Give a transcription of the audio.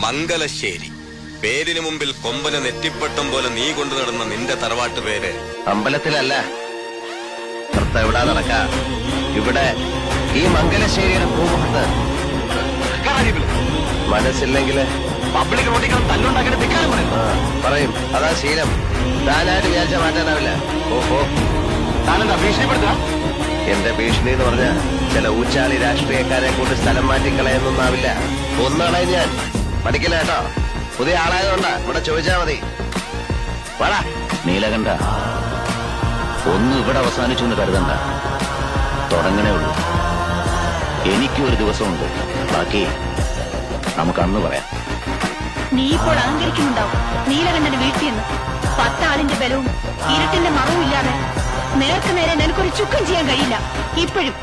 മംഗലശ്ശേരി. പേരിന് മുമ്പിൽ കൊമ്പന് നെറ്റിപ്പട്ടം പോലെ നീ കൊണ്ടു നടന്ന നിന്റെ തറവാട്ട് പേര് അമ്പലത്തിലല്ല, എവിടാ നടക്ക. ഇവിടെ ഈ മംഗലശ്ശേരിയുടെ ഭൂമുഖത്ത് മനസ്സില്ലെങ്കിൽ പബ്ലിക് റോഡിൽ തല്ലുണ്ടാക്കിയിട്ട് ധിക്കാരം പറയും. പറയും. അതാ ശീലം. താനായിട്ട് വിചാരിച്ച മാറ്റാനാവില്ല. ഓഹോ, താനെന്താ ഭീഷണിപ്പെടുത്തുക? എന്റെ ഭീഷണി എന്ന് പറഞ്ഞ ചില ഊച്ചാളി രാഷ്ട്രീയക്കാരെ കൊണ്ട് സ്ഥലം മാറ്റിക്കളയൊന്നുമാവില്ല. ഒന്നാളെ ഞാൻ പഠിക്കില്ല കേട്ടോ. പുതിയ ആളായതുകൊണ്ടാ. ഇവിടെ ചോദിച്ചാ മതി. വാടാ. നീലകണ്ഠ, ഒന്നും ഇവിടെ അവസാനിച്ചു എന്ന് കരുതണ്ട. തുടങ്ങണേ ഉള്ളൂ. എനിക്കും ഒരു ദിവസമുണ്ട്. ബാക്കി നമുക്ക് അന്ന് പറയാം. നീ ഇപ്പോൾ അഹങ്കരിക്കുന്നുണ്ടാവും നീലകണ്ഠന് വീഴ്ത്തിയെന്ന്. 10 ആളിന്റെ ബലവും ഇരുട്ടിന്റെ മറവും ഇല്ലാതെ നേർക്കുനേരെ നിനക്കൊരു ചുക്കം ചെയ്യാൻ കഴിയില്ല. ഇപ്പോഴും